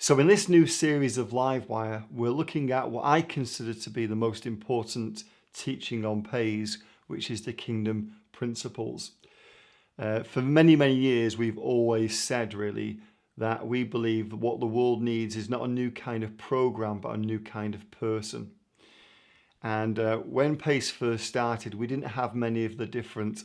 So in this new series of Livewire, we're looking at what I consider to be the most important teaching on Pais, which is the kingdom principles. For many, many years, we've always said really that we believe that what the world needs is not a new kind of program, but a new kind of person. And when Pais first started, we didn't have many of the different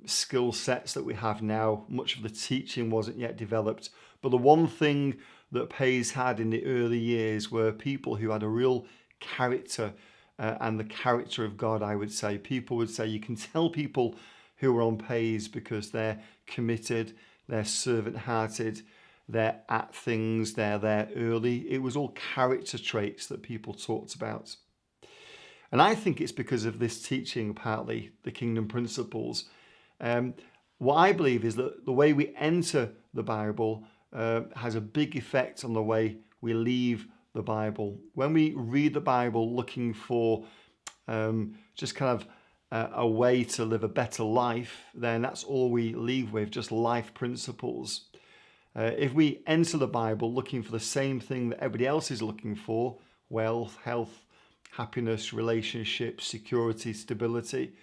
skill sets that we have now. Much of the teaching wasn't yet developed. But the one thing that Pais had in the early years were people who had a real character and the character of God, I would say. People would say you can tell people who are on Pais because they're committed, they're servant-hearted, they're at things, they're there early. It was all character traits that people talked about. And I think it's because of this teaching, partly, the kingdom principles. What I believe is that the way we enter the Bible has a big effect on the way we leave the Bible. When we read the Bible looking for just kind of a way to live a better life, then that's all we leave with, just life principles. If we enter the Bible looking for the same thing that everybody else is looking for, wealth, health, happiness, relationships, security, stability,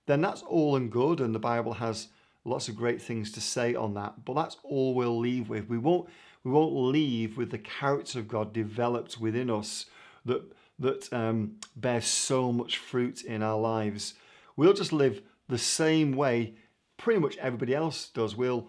then that's all and good, and the Bible has lots of great things to say on that, but that's all we'll leave with. We won't leave with the character of God developed within us that bears so much fruit in our lives. We'll just live the same way pretty much everybody else does. We'll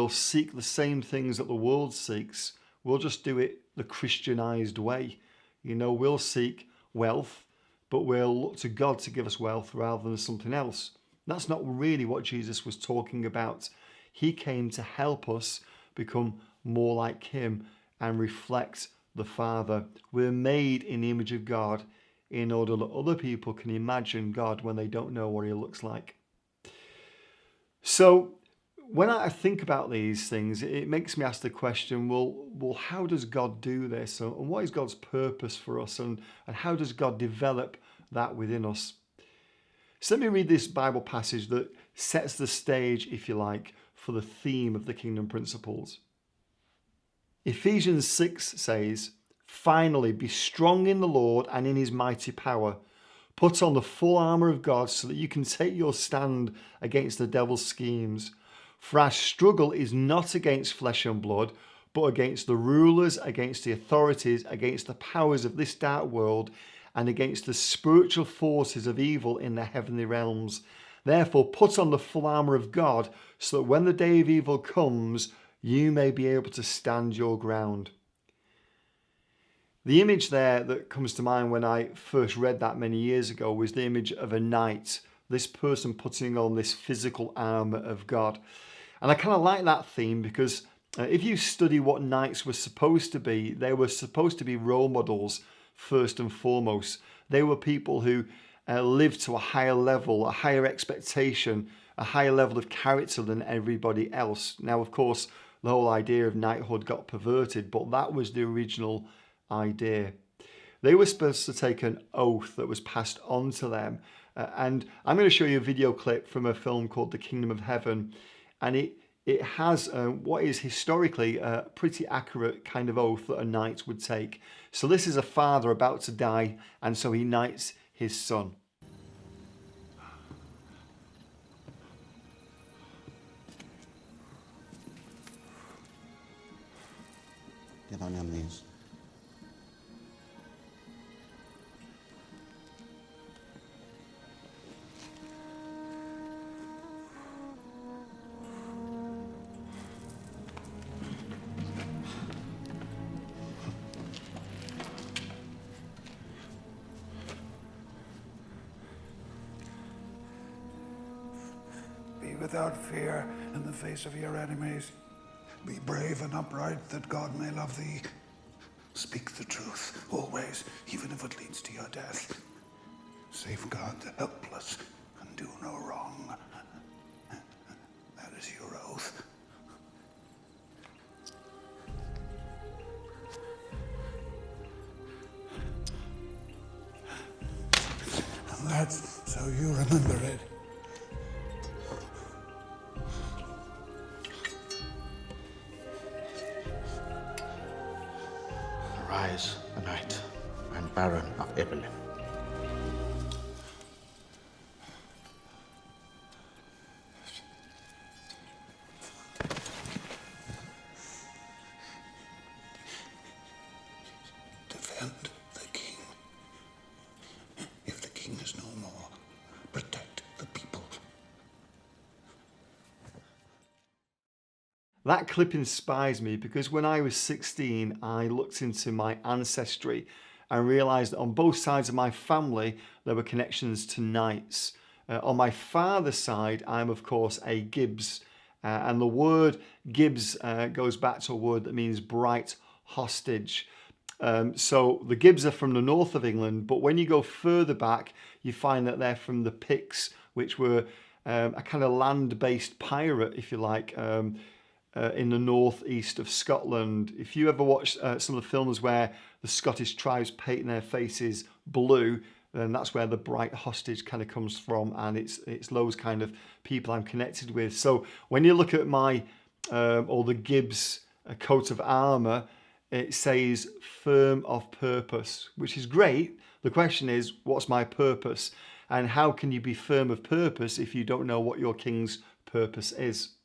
seek the same things that the world seeks. We'll just do it the Christianized way. You know, we'll seek wealth, but we'll look to God to give us wealth rather than something else. That's not really what Jesus was talking about. He came to help us become more like him and reflect the Father. We're made in the image of God in order that other people can imagine God when they don't know what he looks like. So when I think about these things, it makes me ask the question, well, how does God do this? And what is God's purpose for us? And how does God develop that within us? So let me read this Bible passage that sets the stage, if you like, for the theme of the kingdom principles. Ephesians 6 says, "Finally, be strong in the Lord and in his mighty power. Put on the full armour of God so that you can take your stand against the devil's schemes. For our struggle is not against flesh and blood, but against the rulers, against the authorities, against the powers of this dark world, and against the spiritual forces of evil in the heavenly realms. Therefore, put on the full armour of God, so that when the day of evil comes, you may be able to stand your ground." The image there that comes to mind when I first read that many years ago was the image of a knight, this person putting on this physical armour of God. And I kind of like that theme because if you study what knights were supposed to be, they were supposed to be role models first and foremost. They were people who lived to a higher level, a higher expectation, a higher level of character than everybody else. Now, of course, the whole idea of knighthood got perverted, but that was the original idea. They were supposed to take an oath that was passed on to them. And I'm going to show you a video clip from a film called The Kingdom of Heaven. And it has what is historically a pretty accurate kind of oath that a knight would take. So this is a father about to die, and so he knights his son. Get on your knees. Be without fear in the face of your enemies. Be brave and upright, that God may love thee. Speak the truth, always, even if it leads to your death. Safeguard the helpless and do no wrong. That is your oath. And that's so you remember it. despise a knight and baron of Ibelin. Defend the king. If the king is no more, protect the people. That clip inspires me because when I was 16, I looked into my ancestry and realised that on both sides of my family, there were connections to knights. On my father's side, I'm of course a Gibbs, and the word Gibbs goes back to a word that means bright hostage. So the Gibbs are from the north of England, but when you go further back, you find that they're from the Picts, which were a kind of land-based pirate, if you like, in the northeast of Scotland. If you ever watch some of the films where the Scottish tribes paint their faces blue, then that's where the bright hostage kind of comes from, and it's those kind of people I'm connected with. So when you look at my or the Gibbs coat of armour, it says firm of purpose, which is great. The question is, what's my purpose? And how can you be firm of purpose if you don't know what your king's purpose is?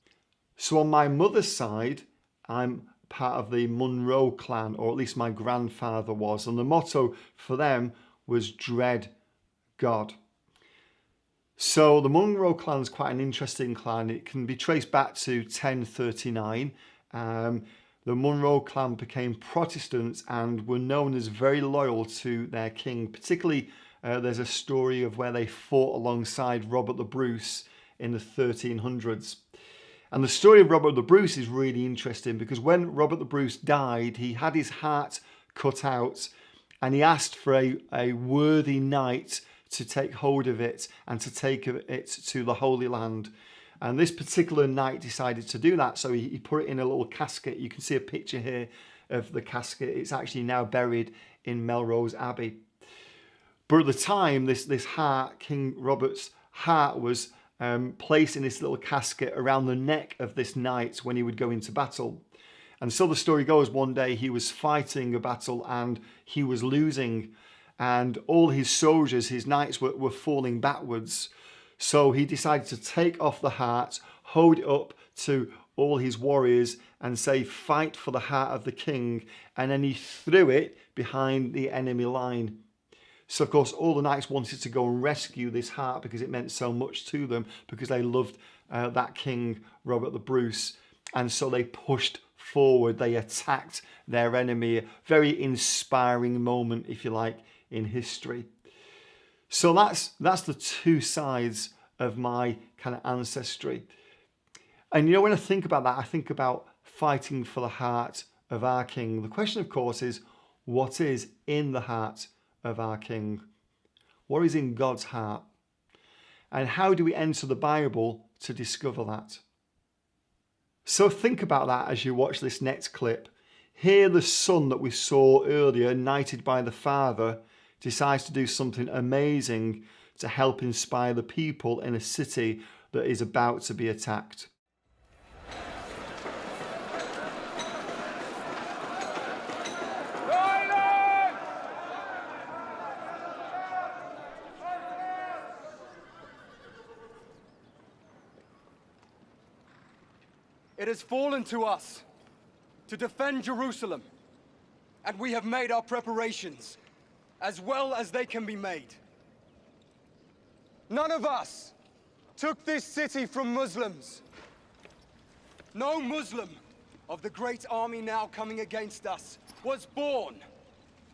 So on my mother's side, I'm part of the Munro clan, or at least my grandfather was. And the motto for them was dread God. So the Munro clan is quite an interesting clan. It can be traced back to 1039. The Munro clan became Protestants and were known as very loyal to their king. Particularly, there's a story of where they fought alongside Robert the Bruce in the 1300s. And the story of Robert the Bruce is really interesting because when Robert the Bruce died, he had his heart cut out and he asked for a worthy knight to take hold of it and to take it to the Holy Land. And this particular knight decided to do that, so he put it in a little casket. You can see a picture here of the casket. It's actually now buried in Melrose Abbey. But at the time, this heart, King Robert's heart, was placed in this little casket around the neck of this knight when he would go into battle. And so the story goes, one day he was fighting a battle and he was losing, and all his soldiers, his knights, were falling backwards. So he decided to take off the heart, hold it up to all his warriors and say, fight for the heart of the king. And then he threw it behind the enemy line. So of course, all the knights wanted to go and rescue this heart because it meant so much to them, because they loved that king, Robert the Bruce. And so they pushed forward, they attacked their enemy. A very inspiring moment, if you like, in history. So that's the two sides of my kind of ancestry. And you know, when I think about that, I think about fighting for the heart of our king. The question, of course, is what is in the heart of our king? What is in God's heart? And how do we enter the Bible to discover that? So think about that as you watch this next clip. Here the son that we saw earlier, knighted by the father, decides to do something amazing to help inspire the people in a city that is about to be attacked. It has fallen to us to defend Jerusalem, and we have made our preparations as well as they can be made. None of us took this city from Muslims. No Muslim of the great army now coming against us was born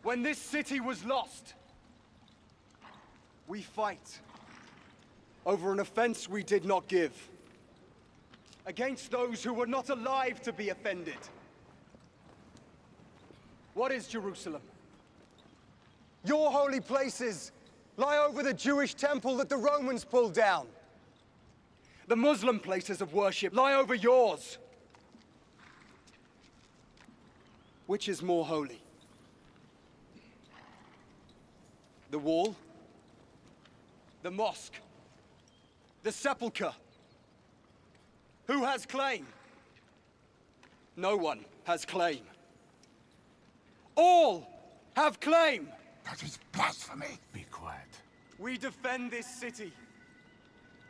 when this city was lost. We fight over an offense we did not give, against those who were not alive to be offended. What is Jerusalem? Your holy places lie over the Jewish temple that the Romans pulled down. The Muslim places of worship lie over yours. Which is more holy? The wall? The mosque? The sepulchre? Who has claim? No one has claim. All have claim. That is blasphemy. Be quiet. We defend this city,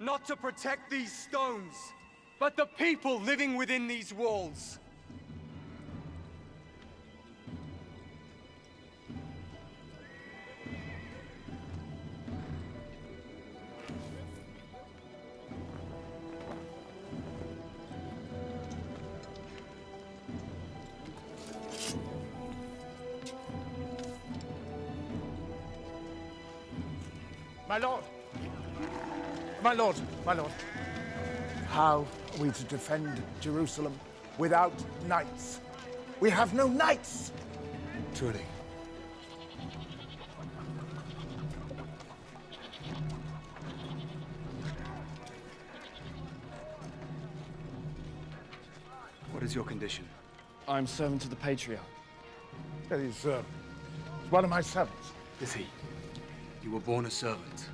not to protect these stones, but the people living within these walls. My lord! My lord! My lord! How are we to defend Jerusalem without knights? We have no knights! Truly. What is your condition? I'm servant to the Patriarch. He's one of my servants. Is he? You were born a servant.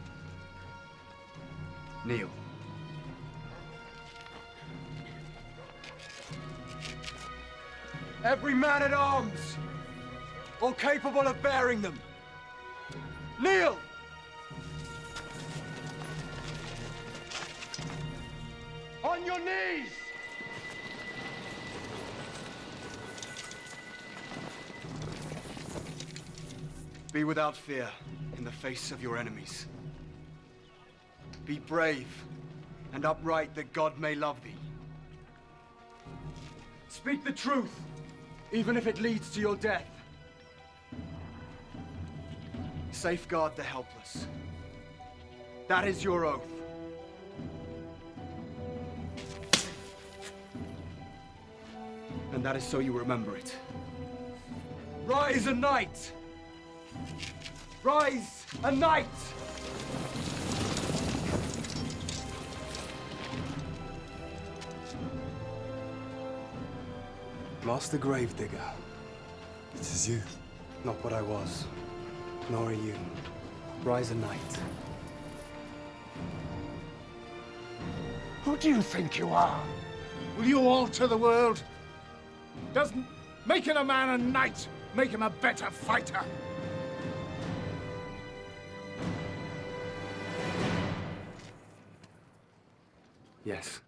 Kneel. Every man at arms, or capable of bearing them, kneel! On your knees! Be without fear in the face of your enemies. Be brave and upright that God may love thee. Speak the truth, even if it leads to your death. Safeguard the helpless. That is your oath. And that is so you remember it. Rise a knight! Rise a knight! Master Gravedigger. It is you. Not what I was, nor are you. Rise a knight. Who do you think you are? Will you alter the world? Doesn't making a man a knight make him a better fighter? Yes.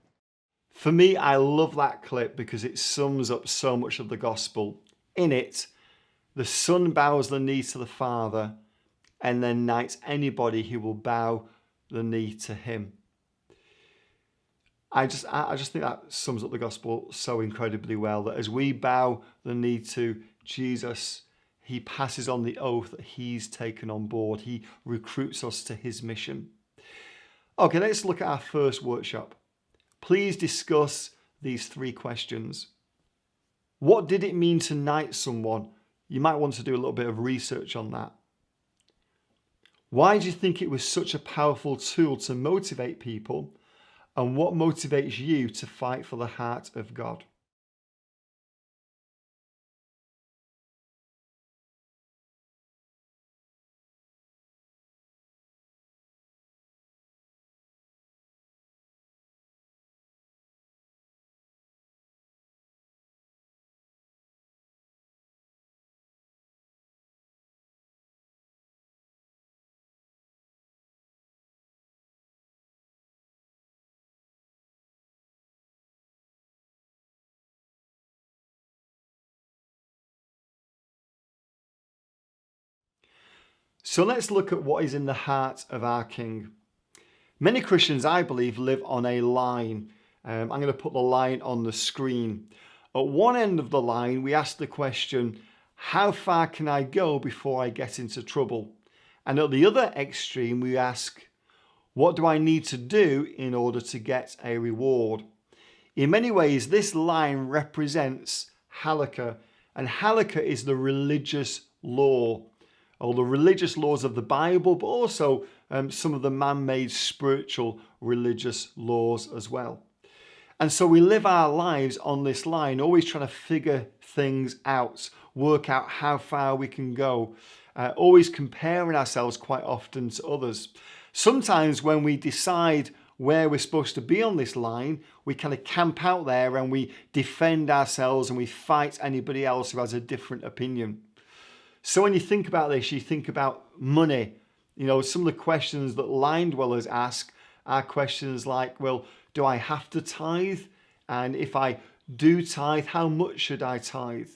For me, I love that clip because it sums up so much of the gospel. In it, the son bows the knee to the Father and then knights anybody who will bow the knee to him. I just think that sums up the gospel so incredibly well, that as we bow the knee to Jesus, he passes on the oath that he's taken on board. He recruits us to his mission. Okay, let's look at our first workshop. Please discuss these 3 questions. What did it mean to knight someone? You might want to do a little bit of research on that. Why do you think it was such a powerful tool to motivate people? And what motivates you to fight for the heart of God? So let's look at what is in the heart of our King. Many Christians, I believe, live on a line. I'm going to put the line on the screen. At one end of the line, we ask the question, how far can I go before I get into trouble? And at the other extreme, we ask, what do I need to do in order to get a reward? In many ways, this line represents Halakha, and Halakha is the religious law, or the religious laws of the Bible, but also some of the man-made spiritual religious laws as well. And so we live our lives on this line, always trying to figure things out, work out how far we can go, always comparing ourselves quite often to others. Sometimes when we decide where we're supposed to be on this line, we kind of camp out there and we defend ourselves and we fight anybody else who has a different opinion. So when you think about this, you think about money. You know, some of the questions that line dwellers ask are questions like, well, do I have to tithe? And if I do tithe, how much should I tithe?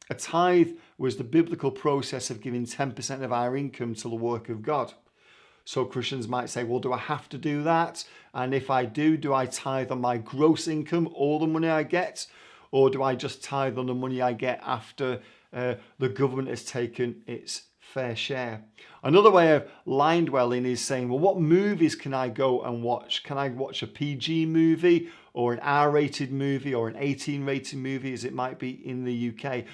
A tithe was the biblical process of giving 10% of our income to the work of God. So Christians might say, well, do I have to do that? And if I do I tithe on my gross income, all the money I get? Or do I just tithe on the money I get after the government has taken its fair share? Another way of line dwelling is saying, well, what movies can I go and watch? Can I watch a PG movie or an R-rated movie or an 18-rated movie, as it might be in the UK?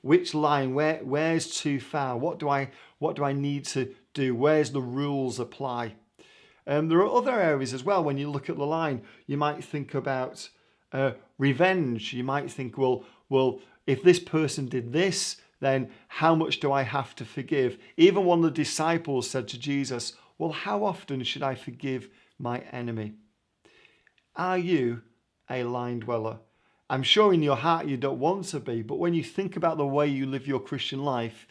Which line? Where's too far? What do I need to do? Where's the rules apply? There are other areas as well. When you look at the line, you might think about revenge. You might think, well, if this person did this, then how much do I have to forgive? Even one of the disciples said to Jesus, well, how often should I forgive my enemy? Are you a line dweller? I'm sure in your heart you don't want to be, but when you think about the way you live your Christian life,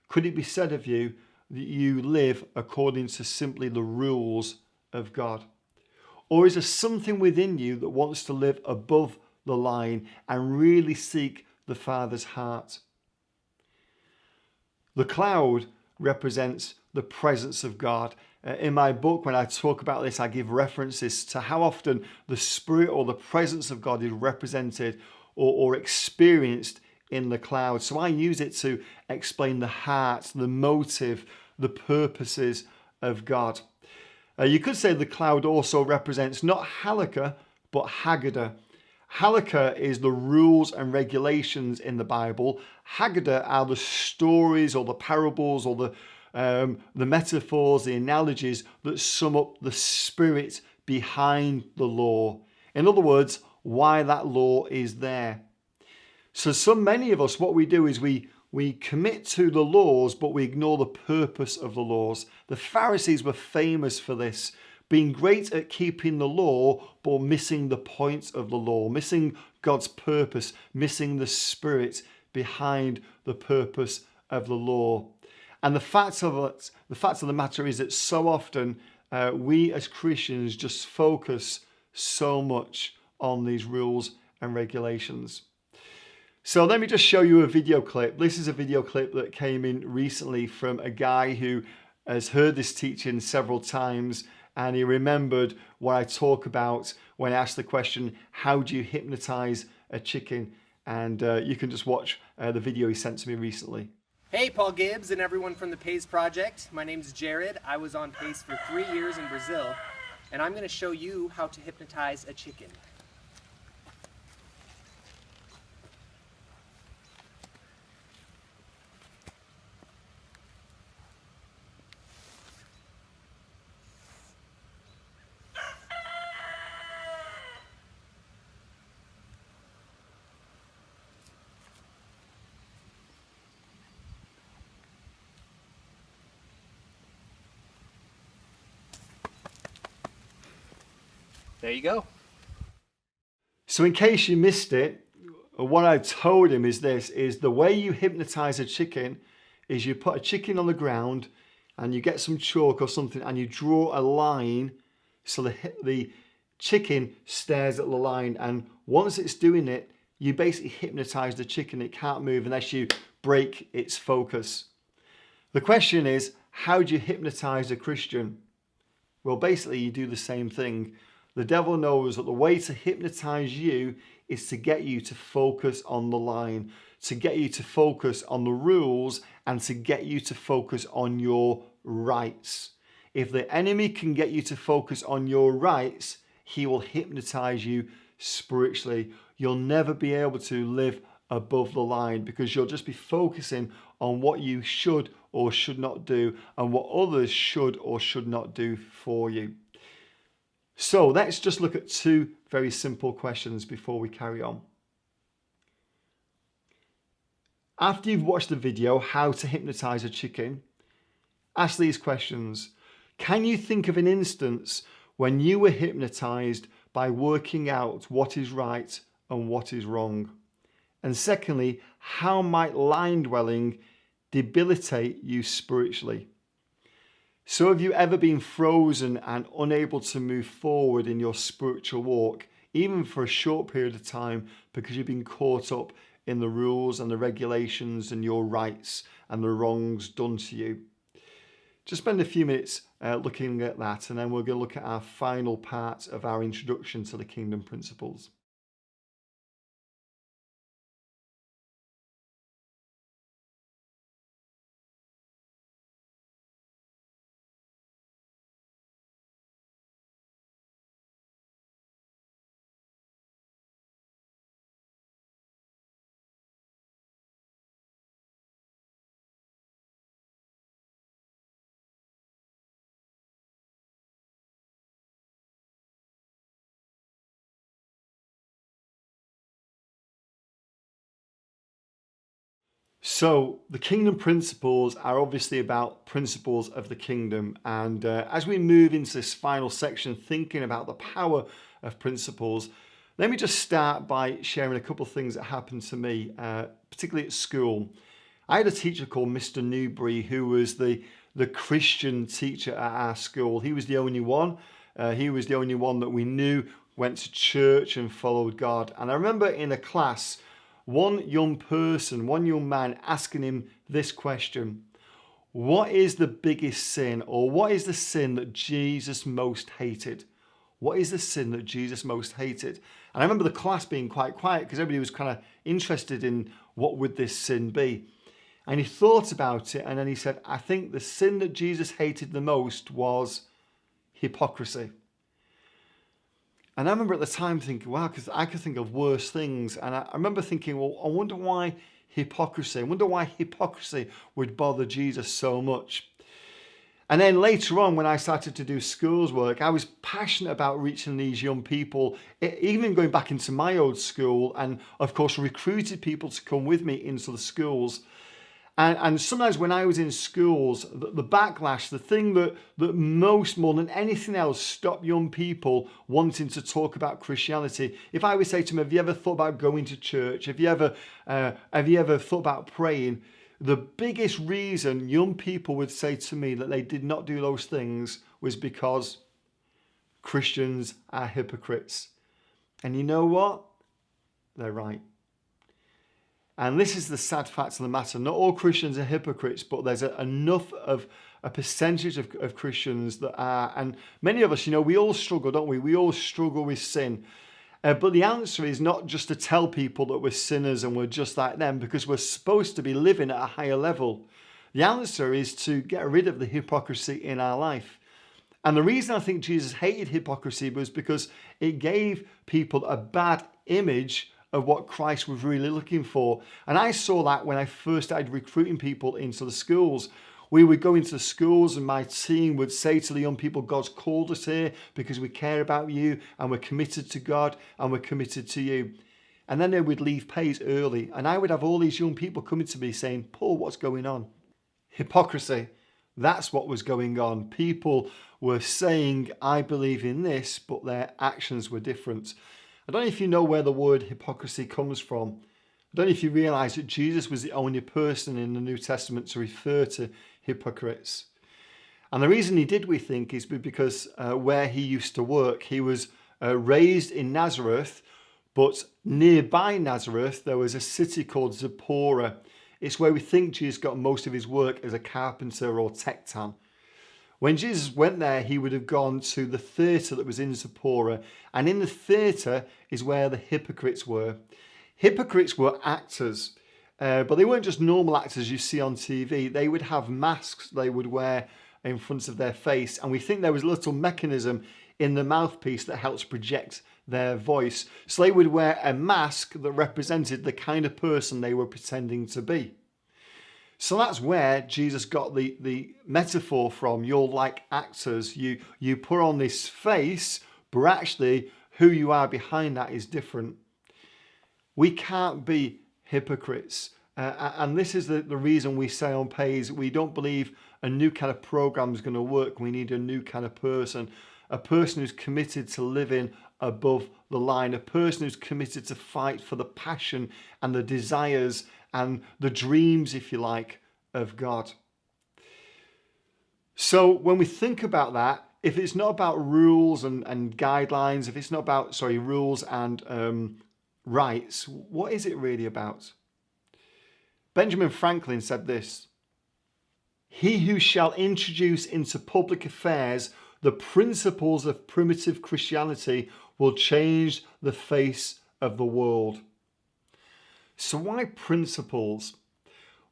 could it be said of you that you live according to simply the rules of God? Or is there something within you that wants to live above the line and really seek the Father's heart? The cloud represents the presence of God. In my book, when I talk about this, I give references to how often the Spirit or the presence of God is represented or experienced in the cloud. So I use it to explain the heart, the motive, the purposes of God. You could say the cloud also represents not Halakha, but Haggadah. Halakha is the rules and regulations in the Bible. Haggadah are the stories or the parables or the metaphors, the analogies that sum up the spirit behind the law. In other words, why that law is there. So many of us, what we do is we commit to the laws, but we ignore the purpose of the laws. The Pharisees were famous for this, being great at keeping the law, but missing the point of the law, missing God's purpose, missing the spirit behind the purpose of the law. And the fact of the matter is that so often we as Christians just focus so much on these rules and regulations. So let me just show you a video clip. This is a video clip that came in recently from a guy who has heard this teaching several times, and he remembered what I talk about when I asked the question, how do you hypnotize a chicken? And you can just watch the video he sent to me recently. Hey, Paul Gibbs and everyone from the PACE Project. My name's Jared. I was on PACE for 3 years in Brazil, and I'm going to show you how to hypnotize a chicken. There you go. So in case you missed it, what I told him is this, is the way you hypnotize a chicken is you put a chicken on the ground and you get some chalk or something and you draw a line so the chicken stares at the line, and once it's doing it, you basically hypnotize the chicken. It can't move unless you break its focus. The question is, how do you hypnotize a Christian? Well, basically you do the same thing. The devil knows that the way to hypnotize you is to get you to focus on the line, to get you to focus on the rules, and to get you to focus on your rights. If the enemy can get you to focus on your rights, he will hypnotize you spiritually. You'll never be able to live above the line because you'll just be focusing on what you should or should not do and what others should or should not do for you. So let's just look at two very simple questions before we carry on. After you've watched the video, How to Hypnotize a Chicken, ask these questions. Can you think of an instance when you were hypnotized by working out what is right and what is wrong? And secondly, how might line dwelling debilitate you spiritually. So have you ever been frozen and unable to move forward in your spiritual walk, even for a short period of time, because you've been caught up in the rules and the regulations and your rights and the wrongs done to you? Just spend a few minutes looking at that, and then we're going to look at our final part of our introduction to the Kingdom Principles. So the Kingdom Principles are obviously about principles of the kingdom, and as we move into this final section thinking about the power of principles, let me just start by sharing a couple of things that happened to me, particularly at school. I had a teacher called Mr. Newbury, who was the Christian teacher at our school. He was the only one. He was the only one that we knew went to church and followed God. And I remember in a class, one young man asking him this question: what is the biggest sin, or what is the sin that Jesus most hated? What is the sin that Jesus most hated? And I remember the class being quite quiet because everybody was kind of interested in what would this sin be. And he thought about it, and then he said, I think the sin that Jesus hated the most was hypocrisy. And I remember at the time thinking, wow, because I could think of worse things. And I remember thinking, well, I wonder why hypocrisy. I wonder why hypocrisy would bother Jesus so much. And then later on, when I started to do schools work, I was passionate about reaching these young people, even going back into my old school, and of course recruited people to come with me into the schools. And sometimes when I was in schools, the backlash, the thing that most, more than anything else, stopped young people wanting to talk about Christianity. If I would say to them, have you ever thought about going to church? Have you ever thought about praying? The biggest reason young people would say to me that they did not do those things was because Christians are hypocrites. And you know what? They're right. And this is the sad fact of the matter. Not all Christians are hypocrites, but there's enough of a percentage of Christians that are. And many of us, we all struggle, don't we? We all struggle with sin. But the answer is not just to tell people that we're sinners and we're just like them, because we're supposed to be living at a higher level. The answer is to get rid of the hypocrisy in our life. And the reason I think Jesus hated hypocrisy was because it gave people a bad image of what Christ was really looking for. And I saw that when I first started recruiting people into the schools. We would go into the schools and my team would say to the young people, God's called us here because we care about you and we're committed to God and we're committed to you. And then they would leave Pays early. And I would have all these young people coming to me saying, Paul, what's going on? Hypocrisy. That's what was going on. People were saying, I believe in this, but their actions were different. I don't know if you know where the word hypocrisy comes from. I don't know if you realize that Jesus was the only person in the New Testament to refer to hypocrites. And the reason he did, we think, is because where he used to work, he was raised in Nazareth, but nearby Nazareth, there was a city called Zipporah. It's where we think Jesus got most of his work as a carpenter or tekton. When Jesus went there, he would have gone to the theatre that was in Zipporah. And in the theatre is where the hypocrites were. Hypocrites were actors, but they weren't just normal actors you see on TV. They would have masks they would wear in front of their face. And we think there was a little mechanism in the mouthpiece that helps project their voice. So they would wear a mask that represented the kind of person they were pretending to be. So that's where Jesus got the metaphor from. You're like actors. You put on this face, but actually who you are behind that is different. We can't be hypocrites. And this is the reason we say on Pays, we don't believe a new kind of program is going to work. We need a new kind of person. A person who's committed to living above the line. A person who's committed to fight for the passion and the desires and the dreams, if you like, of God. So when we think about that, if it's not about rules and guidelines, if it's not about, rules and rights, what is it really about? Benjamin Franklin said this: "He who shall introduce into public affairs the principles of primitive Christianity will change the face of the world." So why principles?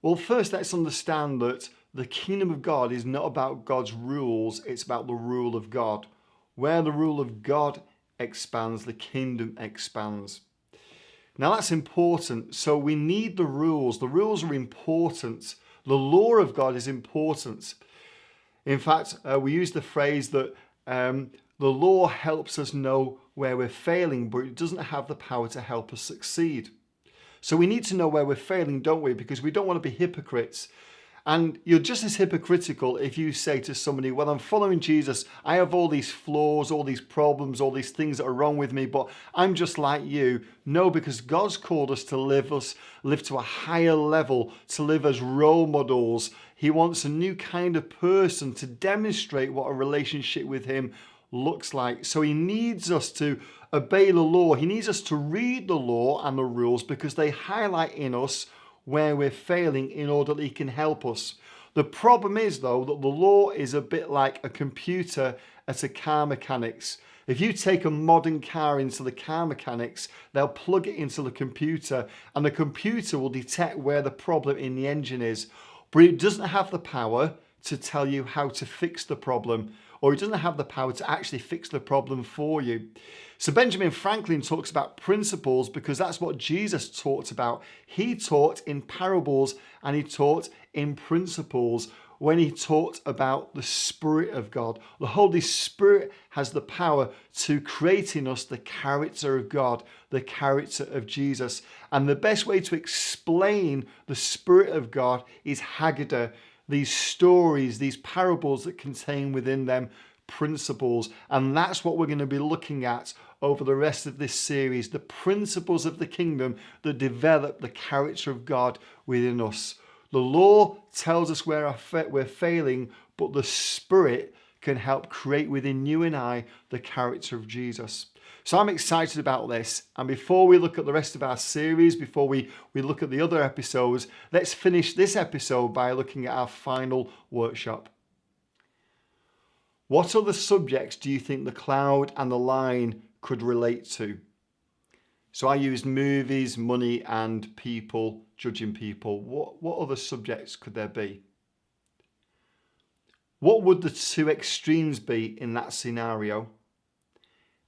Well, first let's understand that the kingdom of God is not about God's rules, it's about the rule of God. Where the rule of God expands, the kingdom expands. Now that's important. So we need the rules. The rules are important. The law of God is important. In fact, we use the phrase that the law helps us know where we're failing, but it doesn't have the power to help us succeed. So we need to know where we're failing, don't we? Because we don't want to be hypocrites. And you're just as hypocritical if you say to somebody, well, I'm following Jesus. I have all these flaws, all these problems, all these things that are wrong with me, but I'm just like you. No, because God's called us to live to a higher level, to live as role models. He wants a new kind of person to demonstrate what a relationship with him looks like. So he needs us to obey the law. He needs us to read the law and the rules because they highlight in us where we're failing in order that he can help us. The problem is, though, that the law is a bit like a computer at a car mechanics. If you take a modern car into the car mechanics, they'll plug it into the computer and the computer will detect where the problem in the engine is. But it doesn't have the power to tell you how to fix the problem, or it doesn't have the power to actually fix the problem for you. So Benjamin Franklin talks about principles because that's what Jesus taught about. He taught in parables and he taught in principles when he taught about the Spirit of God. The Holy Spirit has the power to create in us the character of God, the character of Jesus. And the best way to explain the Spirit of God is Haggadah, these stories, these parables that contain within them principles. And that's what we're going to be looking at over the rest of this series, the principles of the kingdom that develop the character of God within us. The law tells us where we're failing, but the Spirit can help create within you and I the character of Jesus. So I'm excited about this. And before we look at the rest of our series, before we look at the other episodes, let's finish this episode by looking at our final workshop. What other subjects do you think the cloud and the line could relate to? So I used movies, money, and people, judging people. What other subjects could there be? What would the two extremes be in that scenario?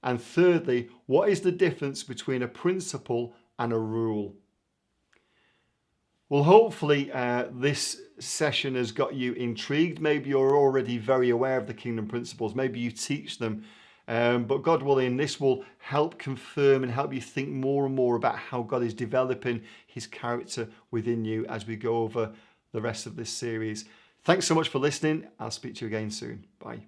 And thirdly, what is the difference between a principle and a rule? Well, hopefully this session has got you intrigued. Maybe you're already very aware of the kingdom principles. Maybe you teach them. But God willing, this will help confirm and help you think more and more about how God is developing his character within you as we go over the rest of this series. Thanks so much for listening. I'll speak to you again soon. Bye.